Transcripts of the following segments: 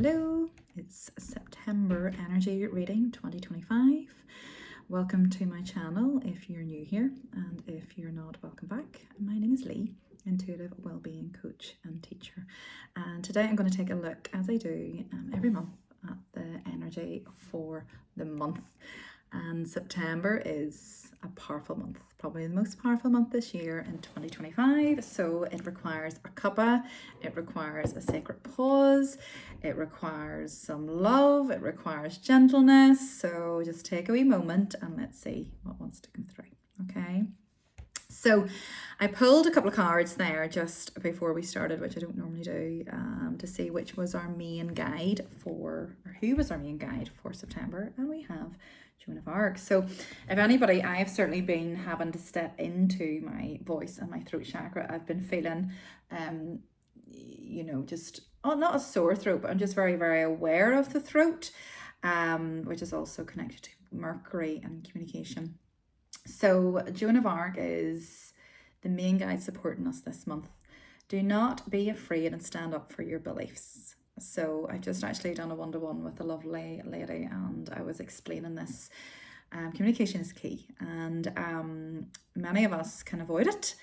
Hello, it's September Energy Reading 2025. Welcome to my channel if you're new here, and if you're not, welcome back. My name is Lee, intuitive wellbeing coach and teacher. And today I'm going to take a look, as I do every month, at the energy for the month. And September is a powerful month, probably the most powerful month this year in 2025. So it requires a cuppa, it requires a sacred pause, it requires some love, it requires gentleness. So just take a wee moment and let's see what wants to come through. Okay. So I pulled a couple of cards there just before we started, which I don't normally do, to see which was our main guide for, or who was our main guide for September. And we have Joan of Arc. So if anybody, I have certainly been having to step into my voice and my throat chakra. I've been feeling, just, not a sore throat, but I'm just very, very aware of the throat, which is also connected to Mercury and communication. So Joan of Arc is the main guide supporting us this month. Do not be afraid and stand up for your beliefs. So I've just actually done a one-to-one with a lovely lady, and I was explaining this. Communication is key, and many of us can avoid it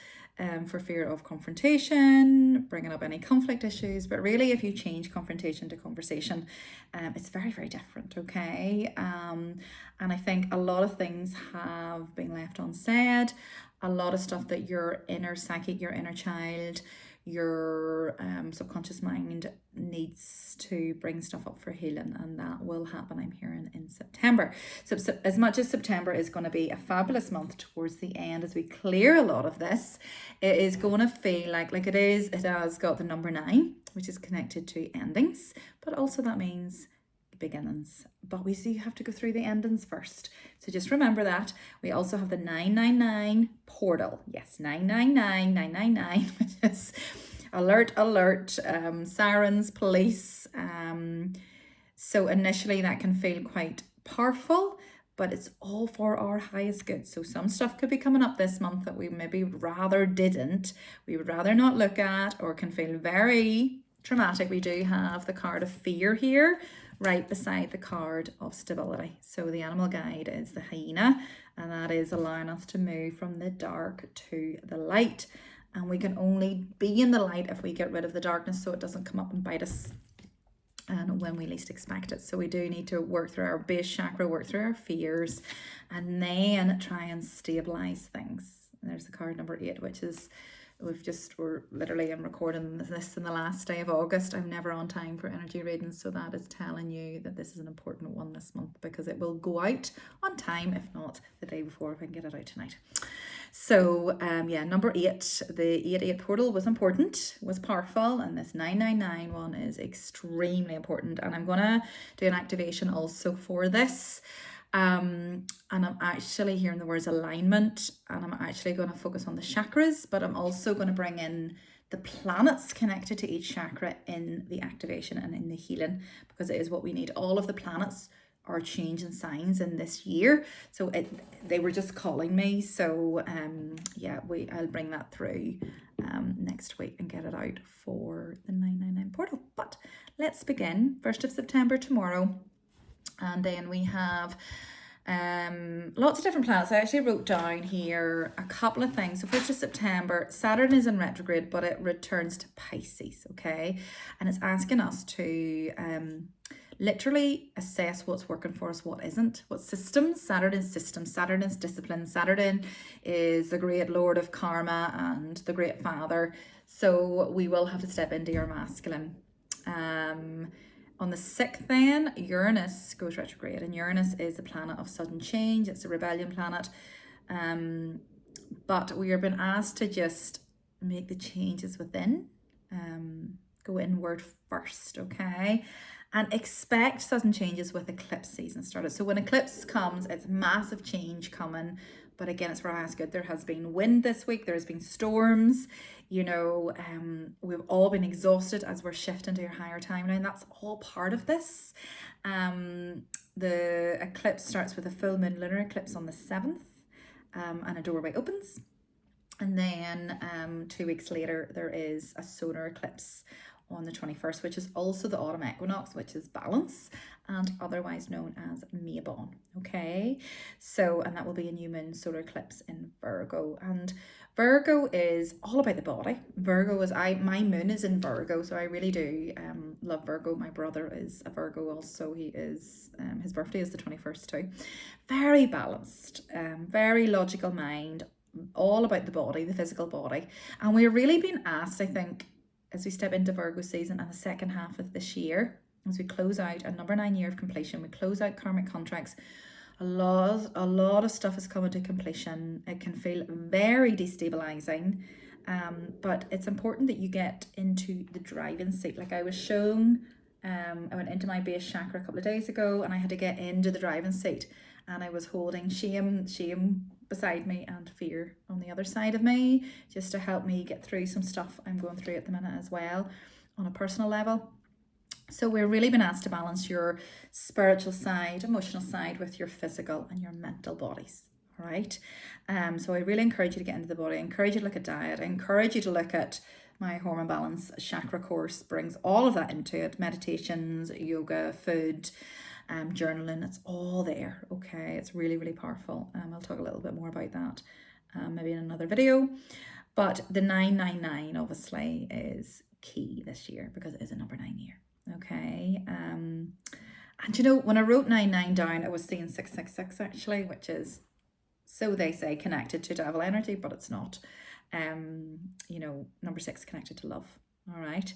for fear of confrontation, bringing up any conflict issues. But really, if you change confrontation to conversation, it's very, very different, okay? And I think a lot of things have been left unsaid. A lot of stuff that your inner psychic, your inner child, your subconscious mind needs to bring stuff up for healing, and that will happen, I'm hearing, in September. So as much as September is going to be a fabulous month towards the end as we clear a lot of this, it is going to feel like it has got the number 9, which is connected to endings, but also that means beginnings. But we do have to go through the endings first. So just remember that. We also have the 999 portal. Yes, 999, 999, which is alert, sirens, police. So initially that can feel quite powerful, but it's all for our highest good. So some stuff could be coming up this month that we maybe we would rather not look at, or can feel very traumatic. We do have the card of fear here, right beside the card of stability. So the animal guide is the hyena, and that is allowing us to move from the dark to the light. And we can only be in the light if we get rid of the darkness, so it doesn't come up and bite us and when we least expect it. So we do need to work through our base chakra, work through our fears, and then try and stabilize things. And there's the card number 8, which is I'm recording this in the last day of August. I'm never on time for energy readings, so that is telling you that this is an important one this month, because it will go out on time, if not the day before, if I can get it out tonight. So number 8, the 88 portal was important, was powerful, and this 999 one is extremely important. And I'm gonna do an activation also for this. And I'm actually hearing the words alignment, and I'm actually going to focus on the chakras, but I'm also going to bring in the planets connected to each chakra in the activation and in the healing, because it is what we need. All of the planets are changing signs in this year, so they were just calling me. So I'll bring that through next week and get it out for the 999 portal. But let's begin. 1st of September tomorrow. And then we have lots of different planets. I actually wrote down here a couple of things. So 1st of September, Saturn is in retrograde, but it returns to Pisces, okay? And it's asking us to literally assess what's working for us, what isn't, what systems. Saturn is systems, Saturn is discipline, Saturn is the great lord of karma and the great father. So we will have to step into our masculine. On the 6th then, Uranus goes retrograde, and Uranus is a planet of sudden change. It's a rebellion planet. But we are being asked to just make the changes within, go inward first, okay? And expect sudden changes with eclipse season started. So when eclipse comes, it's massive change coming. But again, it's for our highest good. There has been wind this week. There has been storms. We've all been exhausted as we're shifting to your higher timeline. That's all part of this. The eclipse starts with a full moon lunar eclipse on the 7th, and a doorway opens. And then 2 weeks later, there is a solar eclipse on the 21st, which is also the autumn equinox, which is balance and otherwise known as Mabon. Okay, so, and that will be a new moon solar eclipse in Virgo. And Virgo is all about the body. Virgo is, my moon is in Virgo, so I really do love Virgo. My brother is a Virgo also. He is, his birthday is the 21st too. Very balanced, very logical mind, all about the body, the physical body. And we're really being asked, I think, as we step into Virgo season and the second half of this year, as we close out a number 9 year of completion, we close out karmic contracts. A lot of stuff is coming to completion. It can feel very destabilizing, but it's important that you get into the driving seat. Like I was shown, I went into my base chakra a couple of days ago, and I had to get into the driving seat, and I was holding shame beside me and fear on the other side of me, just to help me get through some stuff I'm going through at the minute as well on a personal level. So we're really been asked to balance your spiritual side, emotional side with your physical and your mental bodies. All right. So I really encourage you to get into the body. I encourage you to look at diet. I encourage you to look at my hormone balance chakra course, brings all of that into it. Meditations, yoga, food, journaling, it's all there. Okay, it's really, really powerful. I'll talk a little bit more about that maybe in another video. But the 999 obviously is key this year because it is a number 9 year. Okay, and you know, when I wrote 99 down, I was seeing 666 actually, which is, so they say, connected to devil energy, but it's not. You know, number 6 connected to love. All right.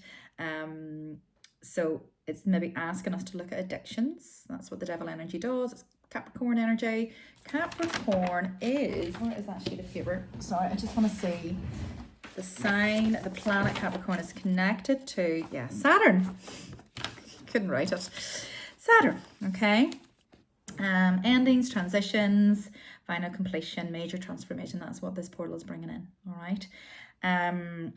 So it's maybe asking us to look at addictions. That's what the devil energy does. It's Capricorn energy. Capricorn is, where is that sheet of paper? Sorry, I just want to see the sign. The planet Capricorn is connected to, yeah, Saturn. Couldn't write it. Saturn, okay. Endings, transitions, final completion, major transformation. That's what this portal is bringing in. All right.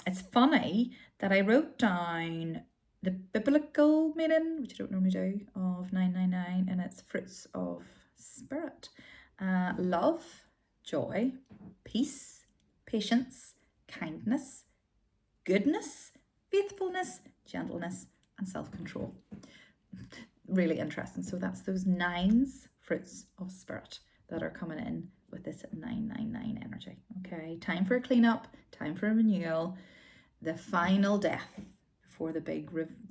It's funny that I wrote down the biblical meaning, which I don't normally do, of 999, and it's fruits of spirit. Love, joy, peace, patience, kindness, goodness, faithfulness, gentleness, and self-control. Really interesting. So that's those 9s, fruits of spirit, that are coming in with this 999 energy. Okay, time for a cleanup, time for a renewal, the final death before the big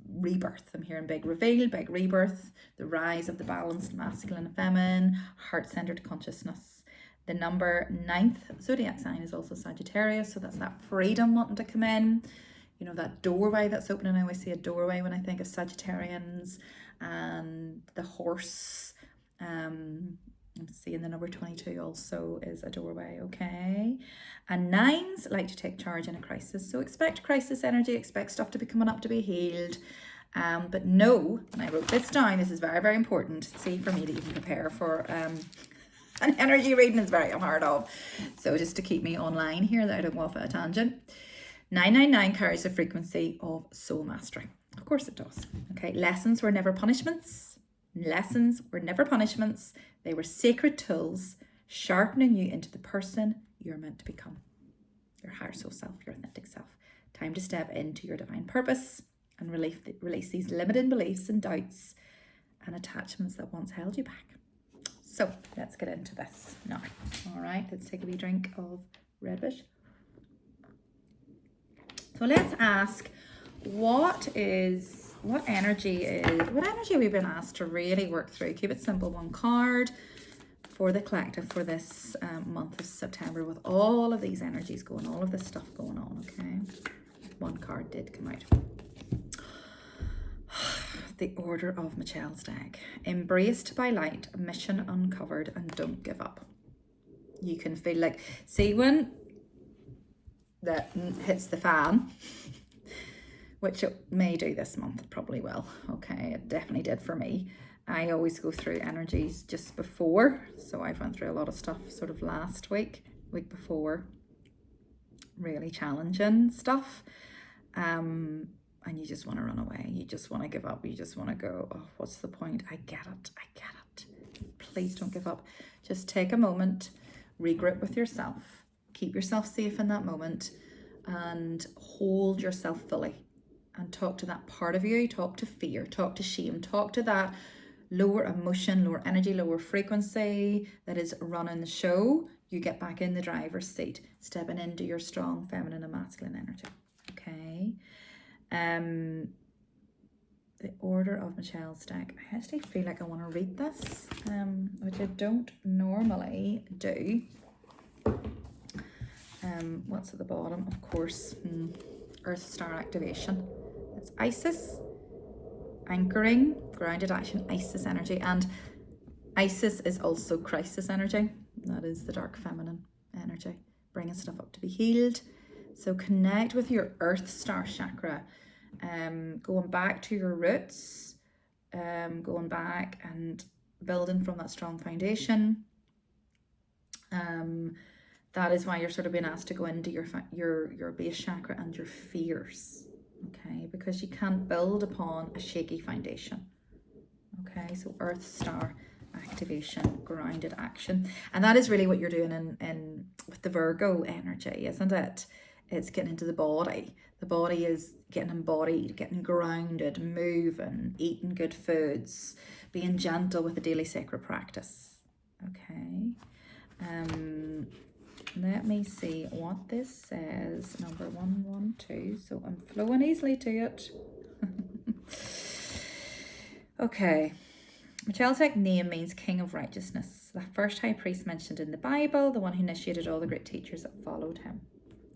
rebirth. I'm hearing big reveal, big rebirth, the rise of the balanced masculine and feminine, heart-centered consciousness. The number 9th zodiac sign is also Sagittarius, so that's that freedom wanting to come in. You know, that doorway that's opening. I always see a doorway when I think of Sagittarians, and the horse. I'm seeing the number 22 also is a doorway. Okay, and 9s like to take charge in a crisis, so expect crisis energy, expect stuff to be coming up to be healed. But no, and I wrote this down, this is very, very important. See, for me to even prepare for an energy reading is very unheard of, so just to keep me online here, that I don't go off at a tangent. 999 carries the frequency of soul mastery. Of course it does. Okay, lessons were never punishments. Lessons were never punishments. They were sacred tools, sharpening you into the person you're meant to become. Your higher soul self, your authentic self. Time to step into your divine purpose and release these limiting beliefs and doubts and attachments that once held you back. So let's get into this now. All right, let's take a wee drink of Red Bush. So let's ask, what energy we've been asked to really work through? Keep it simple, one card for the collective for this month of September, with all of these energies going, all of this stuff going on. Okay, one card did come out. The Order of Michelle's deck. Embraced by light, mission uncovered, and don't give up. You can feel like, see, when that hits the fan, which it may do this month, it probably will. Okay, it definitely did for me. I always go through energies just before, so I've went through a lot of stuff sort of last week before, really challenging stuff, and you just want to run away, you just want to give up, you just want to go, oh, what's the point? I get it. Please don't give up. Just take a moment, regroup with yourself, keep yourself safe in that moment, and hold yourself fully. and talk to that part of you, talk to fear, talk to shame, talk to that lower emotion, lower energy, lower frequency that is running the show. You get back in the driver's seat, stepping into your strong feminine and masculine energy. Okay. The Order of Michelle's deck. I actually feel like I want to read this, which I don't normally do. What's at the bottom? Of course, Earth Star activation. It's Isis, anchoring, grounded action, Isis energy. And Isis is also crisis energy. That is the dark feminine energy, bringing stuff up to be healed. So connect with your Earth Star chakra, going back to your roots, going back and building from that strong foundation. That is why you're sort of being asked to go into your base chakra and your fears, okay? Because you can't build upon a shaky foundation, okay? So Earth Star activation, grounded action, and that is really what you're doing in with the Virgo energy, isn't it? It's getting into the body. The body is getting embodied, getting grounded, moving, eating good foods, being gentle with the daily sacred practice, okay? Let me see what this says. Number 112. So I'm flowing easily to it. Okay. Michelle's name means King of Righteousness. The first high priest mentioned in the Bible, the one who initiated all the great teachers that followed him.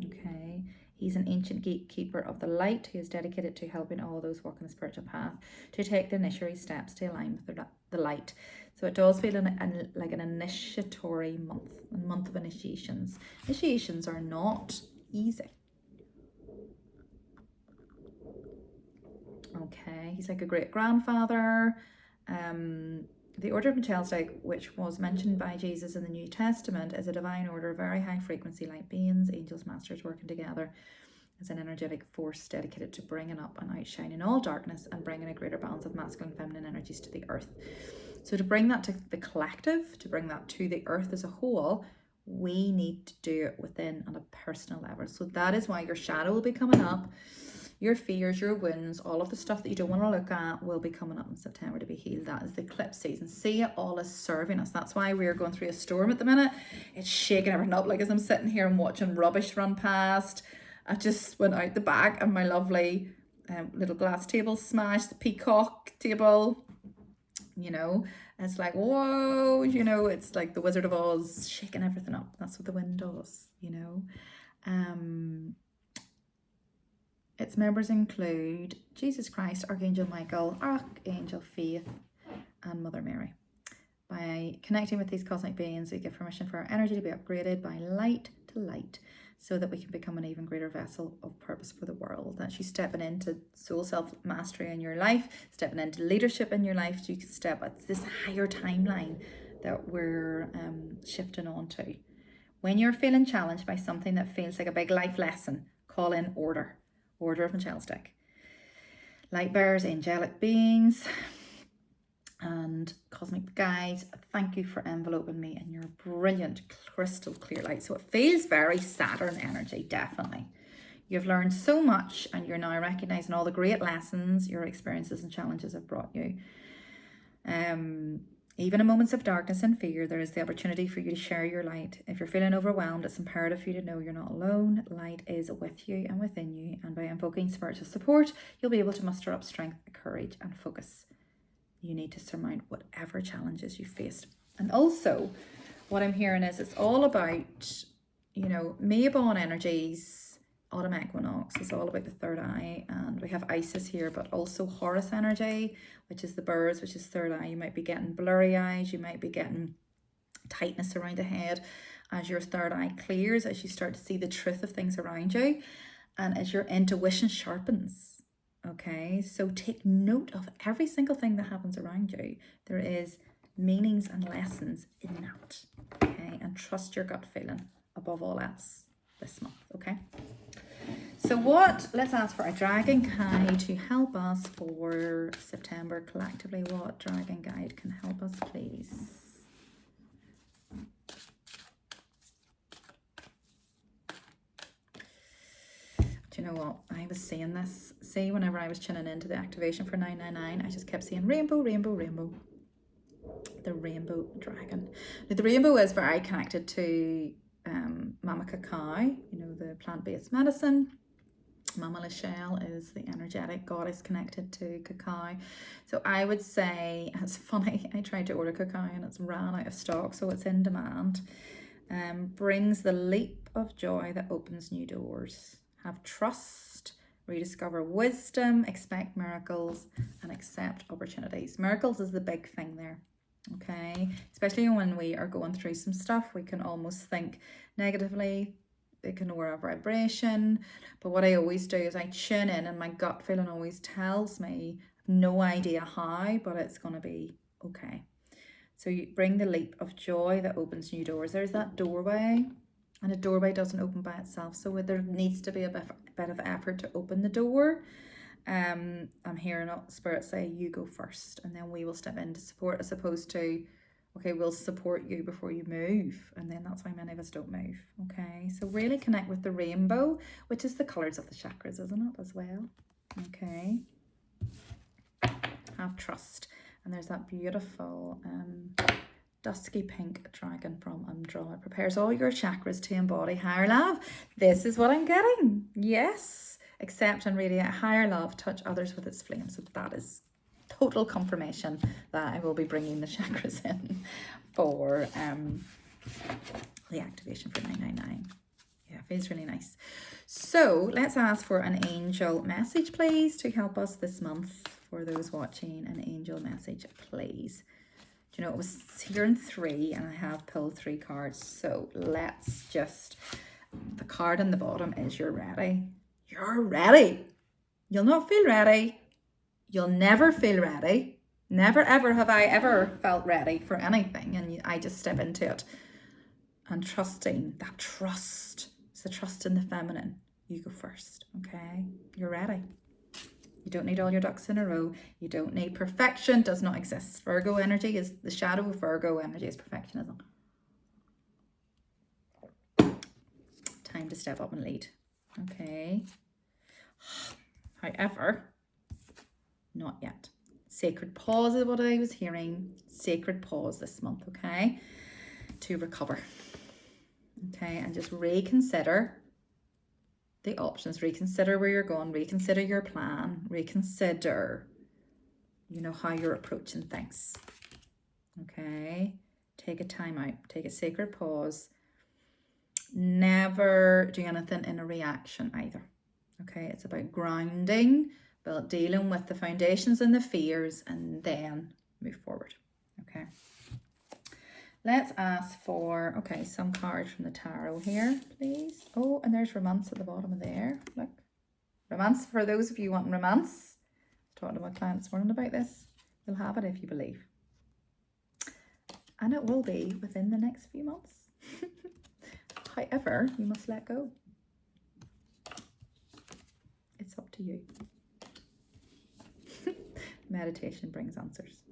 Okay. He's an ancient gatekeeper of the light who is dedicated to helping all those walking the spiritual path to take the initiatory steps to align with the light. So it does feel like an initiatory month, a month of initiations. Initiations are not easy. Okay, he's like a great grandfather. The Order of Melchizedek, which was mentioned by Jesus in the New Testament, is a divine order of very high frequency light beings, angels, masters working together as an energetic force dedicated to bringing up and outshining all darkness and bringing a greater balance of masculine and feminine energies to the earth. So to bring that to the collective, to bring that to the earth as a whole, we need to do it within on a personal level. So that is why your shadow will be coming up. Your fears, your wounds, all of the stuff that you don't want to look at will be coming up in September to be healed. That is the eclipse season. See, it all is serving us. That's why we're going through a storm at the minute. It's shaking everything up. Like as I'm sitting here and watching rubbish run past, I just went out the back and my lovely little glass table smashed, the peacock table, you know. It's like, whoa, you know, it's like the Wizard of Oz shaking everything up. That's what the wind does, you know. Its members include Jesus Christ, Archangel Michael, Archangel Faith, and Mother Mary. By connecting with these cosmic beings, we give permission for our energy to be upgraded by light to light so that we can become an even greater vessel of purpose for the world. That's you stepping into soul self-mastery in your life, stepping into leadership in your life, so you can step at this higher timeline that we're shifting on to. When you're feeling challenged by something that feels like a big life lesson, call in order. Order of Melchizedek. Light bearers, angelic beings, and cosmic guides, thank you for enveloping me in your brilliant crystal clear light. So it feels very Saturn energy, definitely. You've learned so much and you're now recognizing all the great lessons your experiences and challenges have brought you. Even in moments of darkness and fear, there is the opportunity for you to share your light. If you're feeling overwhelmed, it's imperative for you to know you're not alone. Light is with you and within you, and by invoking spiritual support, you'll be able to muster up strength, courage, and focus you need to surmount whatever challenges you faced. And also, what I'm hearing is it's all about, you know, Mabon energies. Autumn equinox is all about the third eye, and we have Isis here, but also Horus energy, which is the birds, which is third eye. You might be getting blurry eyes, you might be getting tightness around the head as your third eye clears, as you start to see the truth of things around you, and as your intuition sharpens. Okay, so take note of every single thing that happens around you. There is meanings and lessons in that. Okay, and trust your gut feeling above all else this month. Okay. So let's ask for a dragon guide to help us for September collectively. What dragon guide can help us, please? Do you know what? I was saying this. See, whenever I was tuning into the activation for 999, I just kept saying rainbow, rainbow, rainbow. The rainbow dragon. Now, the rainbow is very connected to Mama Cacao, you know, the plant-based medicine. Mama Lachelle is the energetic goddess connected to cacao. So I would say, it's funny, I tried to order cacao and it's ran out of stock, so it's in demand. Brings the leap of joy that opens new doors. Have trust, rediscover wisdom, expect miracles, and accept opportunities. Miracles is the big thing there. Okay, especially when we are going through some stuff, we can almost think negatively. It can lower our vibration. But what I always do is I tune in, and my gut feeling always tells me, no idea how, but it's going to be okay. So you bring the leap of joy that opens new doors. There's that doorway, and a doorway doesn't open by itself. So there needs to be a bit of effort to open the door. I'm hearing Spirit say, you go first, and then we will step in to support, as opposed to, okay, we'll support you before you move. And then that's why many of us don't move. Okay, so really connect with the rainbow, which is the colors of the chakras, isn't it, as well? Okay, have trust. And there's that beautiful dusky pink dragon from Andromeda. Prepares all your chakras to embody higher love. This is what I'm getting. Yes. Accept and radiate higher love, touch others with its flame. So that is total confirmation that I will be bringing the chakras in for the activation for 999. Yeah, feels really nice. So let's ask for an angel message, please, to help us this month. For those watching, an angel message, please. Do you know, it was hearing 3 and I have pulled 3 cards. So let's just, the card on the bottom is you're ready. You're ready. You'll not feel ready. You'll never feel ready. Never ever have I ever felt ready for anything. And I just step into it. And trusting, that trust. It's the trust in the feminine. You go first, okay? You're ready. You don't need all your ducks in a row. You don't need perfection. Does not exist. Virgo energy is, the shadow of Virgo energy is perfectionism. Time to step up and lead. Okay. However, not yet. Sacred pause is what I was hearing. Sacred pause this month, okay? To recover. Okay, and just reconsider the options. Reconsider where you're going. Reconsider your plan. Reconsider, you know, how you're approaching things. Okay? Take a time out. Take a sacred pause. Never do anything in a reaction either. Okay, it's about grounding, but dealing with the foundations and the fears, and then move forward. Okay, let's ask for, okay, some cards from the tarot here, please. Oh, and there's romance at the bottom of there. Look, romance, for those of you wanting romance. I was talking to my client this morning about this. You'll have it if you believe. And it will be within the next few months. However, you must let go. It's up to you. Meditation brings answers.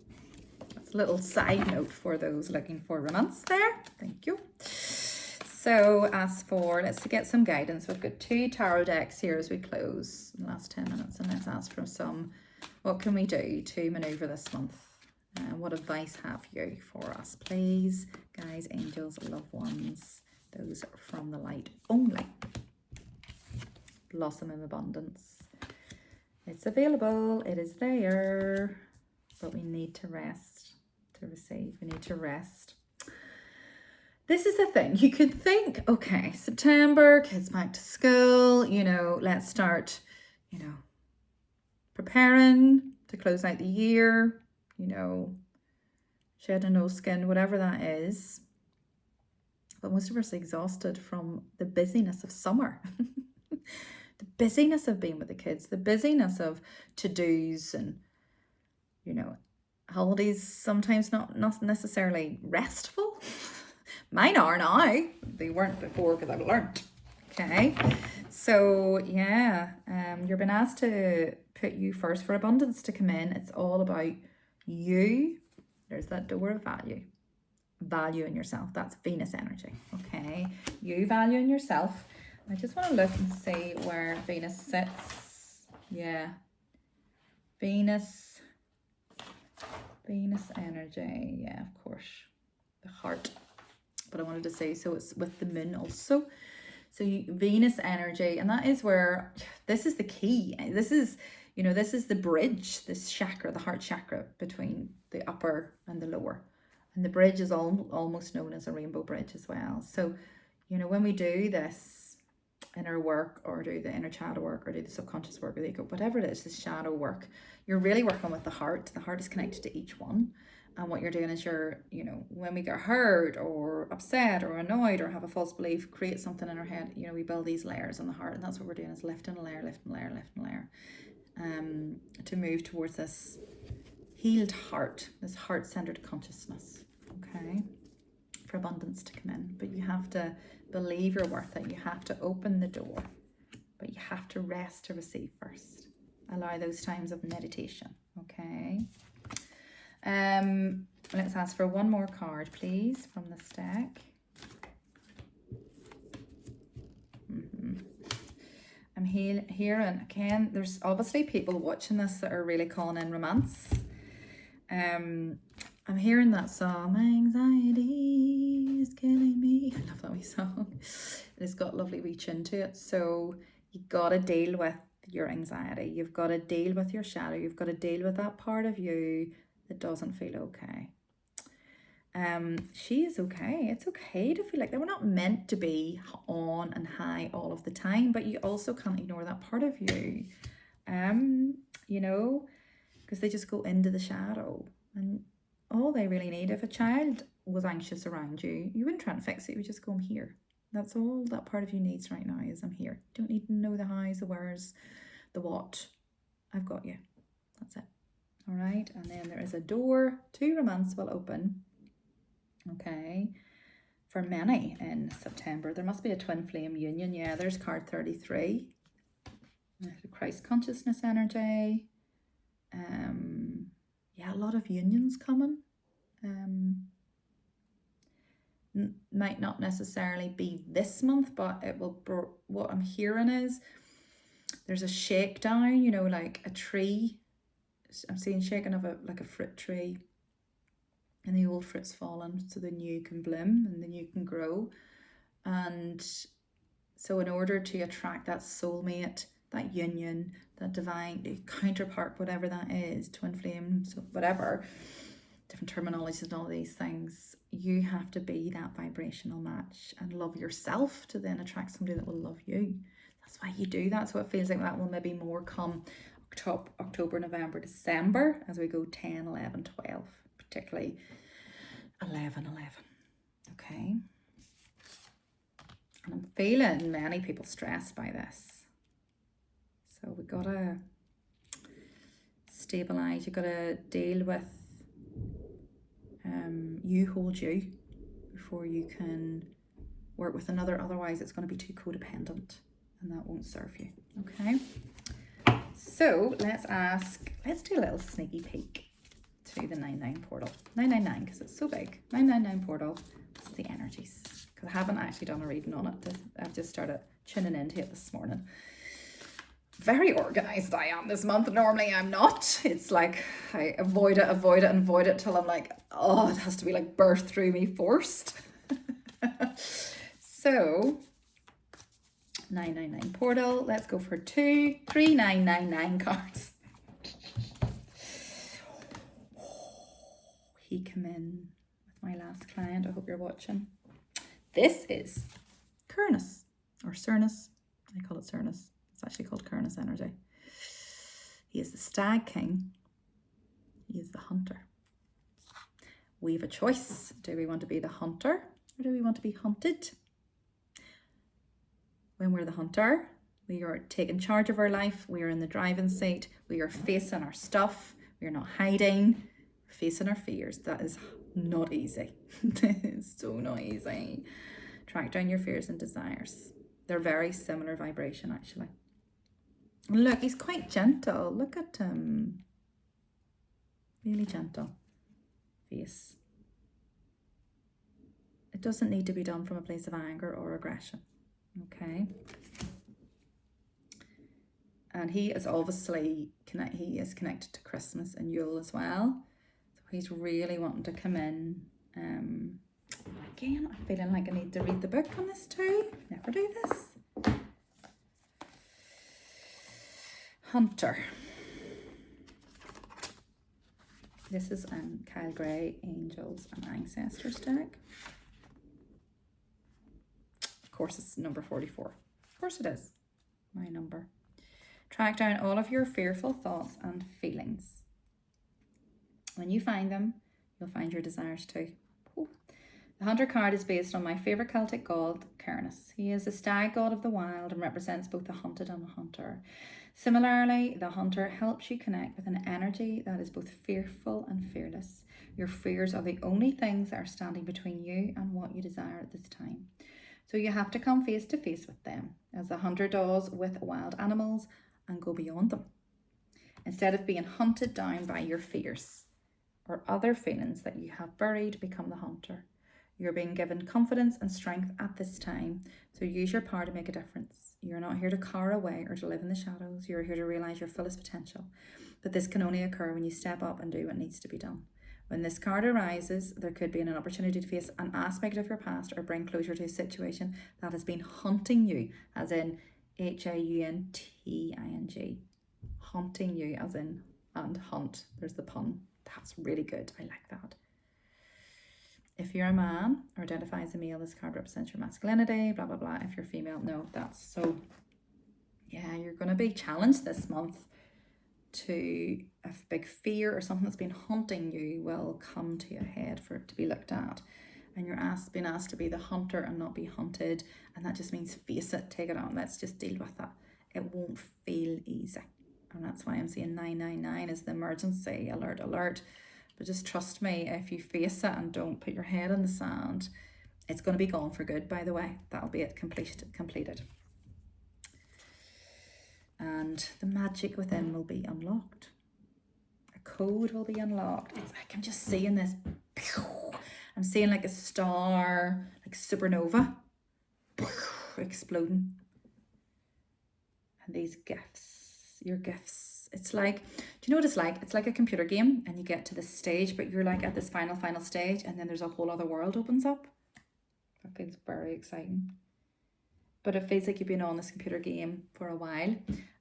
That's a little side note for those looking for romance there. Thank you. So as for, let's get some guidance. We've got 2 tarot decks here as we close in the last 10 minutes. And let's ask for some, what can we do to maneuver this month? What advice have you for us, please? Guys, angels, loved ones. Those from the light only. Blossom in abundance. It's available. It is there. But we need to rest to receive. We need to rest. This is the thing. You could think, okay, September, kids back to school, you know, let's start, you know, preparing to close out the year, you know, shedding no skin, whatever that is. But most of us are exhausted from the busyness of summer. The busyness of being with the kids, the busyness of to-dos and, you know, holidays sometimes not necessarily restful. Mine are now. They weren't before because I've learned. Okay. So, yeah, you're being asked to put you first for abundance to come in. It's all about you. There's that door of value. Value in yourself. That's Venus energy. Okay. You value in yourself. I just want to look and see where Venus sits. Yeah. Venus energy. Yeah, of course. The heart. But I wanted to say, so it's with the moon also. So Venus energy, and that is where, this is the key. This is, this is the bridge, this chakra, the heart chakra between the upper and the lower. And the bridge is almost known as a rainbow bridge as well. So, when we do this inner work, or do the inner shadow work, or do the subconscious work, or the ego, whatever it is, the shadow work, you're really working with the heart. The heart is connected to each one. And what you're doing is when we get hurt or upset or annoyed or have a false belief, create something in our head, we build these layers on the heart. And that's what we're doing, is lifting a layer, lifting a layer, lifting a layer, to move towards this healed heart, this heart-centered consciousness, okay? For abundance to come in. But you have to believe you're worth it. You have to open the door, but you have to rest to receive first. Allow those times of meditation, okay? Let's ask for one more card, please, from this deck. I'm hearing, again, there's obviously people watching this that are really calling in romance. I'm hearing that song, My Anxiety is Killing Me. I love that wee song. It's got lovely reach into it. So you got to deal with your anxiety. You've got to deal with your shadow. You've got to deal with that part of you that doesn't feel okay. She is okay. It's okay to feel like that. We're not meant to be on and high all of the time, but you also can't ignore that part of you. Because they just go into the shadow, and all they really need, if a child was anxious around you, you wouldn't try and fix it. You would just go, I'm here. That's all that part of you needs right now, is I'm here. Don't need to know the hows, the wheres, the what. I've got you. That's it. All right. And then there is a door to romance will open. Okay. For many in September. There must be a twin flame union. Yeah, there's card 33. Christ consciousness energy. Yeah, a lot of unions coming. Might not necessarily be this month, but it will. What I'm hearing is there's a shakedown, like a tree. I'm seeing shaking of a fruit tree, and the old fruit's fallen so the new can bloom and the new can grow. And so in order to attract that soulmate, that union, that divine counterpart, whatever that is, twin flame, so whatever, different terminologies and all these things, you have to be that vibrational match and love yourself to then attract somebody that will love you. That's why you do that. So it feels like that will maybe more come October, November, December, as we go 10, 11, 12, particularly 11. Okay. And I'm feeling many people stressed by this. So we gotta stabilize. You gotta deal with you hold you before you can work with another. Otherwise, it's going to be too codependent, and that won't serve you. Okay. So let's do a little sneaky peek to the 9-9 portal. 999, because it's so big. 999 portal. It's the energies. Because I haven't actually done a reading on it. I've just started tuning into it this morning. Very organized I am this month. Normally I'm not. It's like I avoid it till I'm like, oh, it has to be like birthed through me forced. So 999 portal. Let's go for 2 3999 cards. He came in with my last client. I hope you're watching. This is Cernus or Cernus. I call it Cernus. It's actually called Cernus energy. He is the stag king. He is the hunter. We have a choice. Do we want to be the hunter or do we want to be hunted? When we're the hunter, we are taking charge of our life. We are in the driving seat. We are facing our stuff. We are not hiding. We're facing our fears. That is not easy. It's so not easy. Track down your fears and desires. They're very similar vibration, actually. Look, he's quite gentle. Look at him. Really gentle face. It doesn't need to be done from a place of anger or aggression. Okay. And he is obviously he is connected to Christmas and Yule as well. So he's really wanting to come in. Again, I'm feeling like I need to read the book on this too. Never do this. Hunter. This is Kyle Gray, Angels and Ancestors deck. Of course, it's number 44. Of course it is. My number. Track down all of your fearful thoughts and feelings. When you find them, you'll find your desires too. Ooh. The Hunter card is based on my favourite Celtic god, Cairns. He is a stag god of the wild and represents both the hunted and the hunter. Similarly, the Hunter helps you connect with an energy that is both fearful and fearless. Your fears are the only things that are standing between you and what you desire at this time. So you have to come face to face with them, as the Hunter does with wild animals, and go beyond them. Instead of being hunted down by your fears or other feelings that you have buried, become the Hunter. You're being given confidence and strength at this time, so use your power to make a difference. You're not here to cower away or to live in the shadows. You're here to realise your fullest potential. But this can only occur when you step up and do what needs to be done. When this card arises, there could be an opportunity to face an aspect of your past or bring closure to a situation that has been haunting you, as in Haunting. Haunting you, as in, and hunt. There's the pun. That's really good. I like that. If you're a man or identify as a male, this card represents your masculinity, blah, blah, blah. If you're female, no, that's so, yeah, you're going to be challenged this month to a big fear or something that's been haunting you will come to your head for it to be looked at. And you're being asked to be the hunter and not be hunted. And that just means face it, take it on. Let's just deal with that. It won't feel easy. And that's why I'm saying 999 is the emergency alert. But just trust me, if you face it and don't put your head in the sand, it's going to be gone for good, by the way. That'll be it completed. And the magic within will be unlocked. A code will be unlocked. It's like I'm just seeing this. I'm seeing like a star, like supernova, exploding. And these gifts, your gifts. It's like, do you know what it's like? It's like a computer game and you get to this stage, but you're like at this final stage and then there's a whole other world opens up. That feels very exciting. But it feels like you've been on this computer game for a while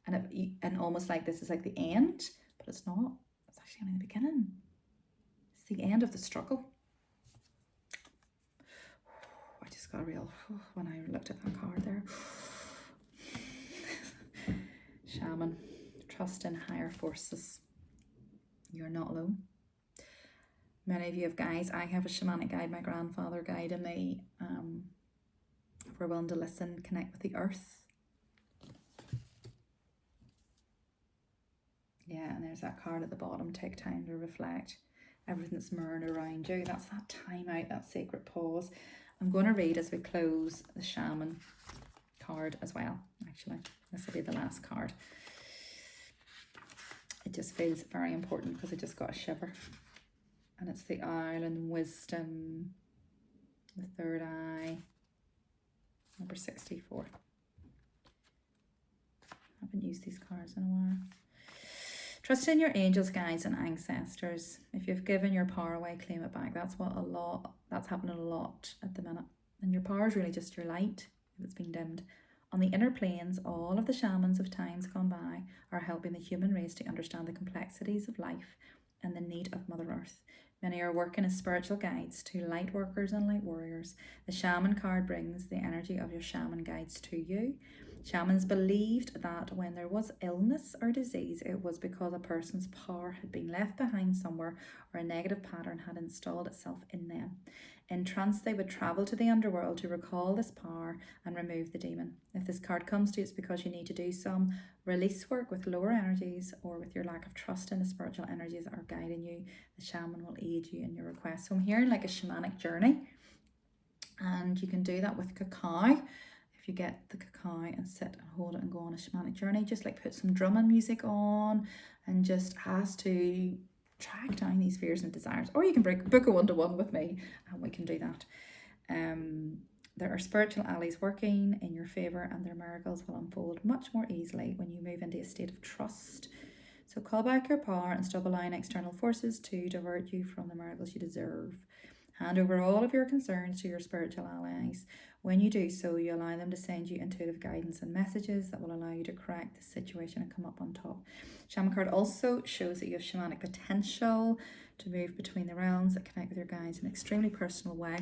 and almost like this is like the end, but it's not. It's actually only the beginning. It's the end of the struggle. I just got a real, when I looked at that card there. Shaman. Trust in higher forces. You're not alone. Many of you have guides. I have a shamanic guide. My grandfather guided me. If we're willing to listen, connect with the earth. Yeah, and there's that card at the bottom. Take time to reflect. Everything's mirroring around you. That's that time out, that sacred pause. I'm going to read as we close the shaman card as well. Actually, this will be the last card. It just feels very important because I just got a shiver. And it's the owl and wisdom, the third eye, number 64. I haven't used these cards in a while. Trust in your angels, guides and ancestors. If you've given your power away, claim it back. That's happening a lot at the minute. And your power is really just your light if it's been dimmed. On the inner planes, all of the shamans of times gone by are helping the human race to understand the complexities of life and the need of Mother Earth. Many are working as spiritual guides to light workers and light warriors. The shaman card brings the energy of your shaman guides to you. Shamans believed that when there was illness or disease, it was because a person's power had been left behind somewhere or a negative pattern had installed itself in them. In trance, they would travel to the underworld to recall this power and remove the demon. If this card comes to you, it's because you need to do some release work with lower energies or with your lack of trust in the spiritual energies that are guiding you. The shaman will aid you in your request. So I'm hearing like a shamanic journey, and you can do that with cacao. If you get the cacao and sit and hold it and go on a shamanic journey, just like put some drumming music on and just ask to track down these fears and desires. Or you can book a one-to-one with me and we can do that. There are spiritual allies working in your favour, and their miracles will unfold much more easily when you move into a state of trust. So call back your power and stop allowing external forces to divert you from the miracles you deserve. Hand over all of your concerns to your spiritual allies. When you do so, you allow them to send you intuitive guidance and messages that will allow you to correct the situation and come up on top. Shaman card also shows that you have shamanic potential to move between the realms, that connect with your guides in an extremely personal way.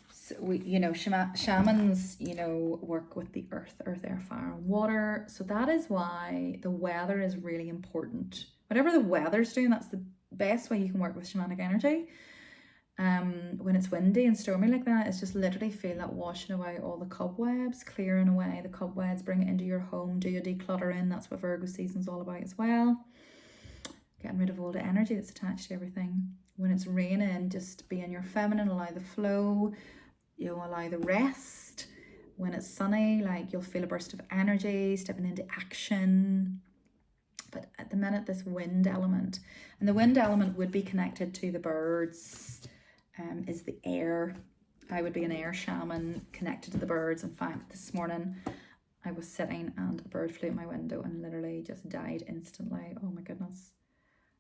So shamans, work with the earth, air, fire, and water. So that is why the weather is really important. Whatever the weather's doing, that's the best way you can work with shamanic energy. When it's windy and stormy like that, it's just literally feel that washing away all the cobwebs, clearing away the cobwebs, bring it into your home, do your decluttering. That's what Virgo season's all about as well. Getting rid of all the energy that's attached to everything. When it's raining, just be in your feminine, allow the flow, allow the rest. When it's sunny, you'll feel a burst of energy, stepping into action. But at the minute, this wind element, and the wind element would be connected to the birds, is the air. I would be an air shaman connected to the birds. In fact, this morning I was sitting and a bird flew at my window and literally just died instantly. Oh my goodness.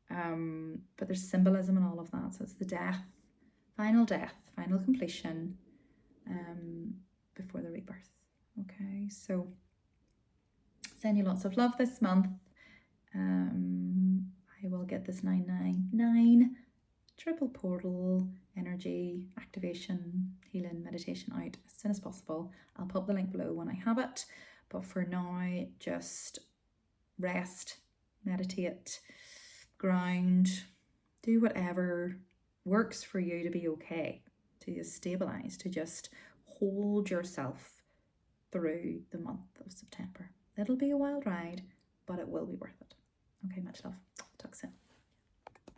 But there's symbolism in all of that. So it's the death, final completion, before the rebirth. Okay, so send you lots of love this month. I will get this 999 triple portal energy activation healing meditation out as soon as possible. I'll pop the link below when I have it, but for now, just rest, meditate, ground, do whatever works for you to be okay, to just stabilize, to just hold yourself through the month of September. It'll be a wild ride, but it will be worth it. Okay, much love. Talk soon.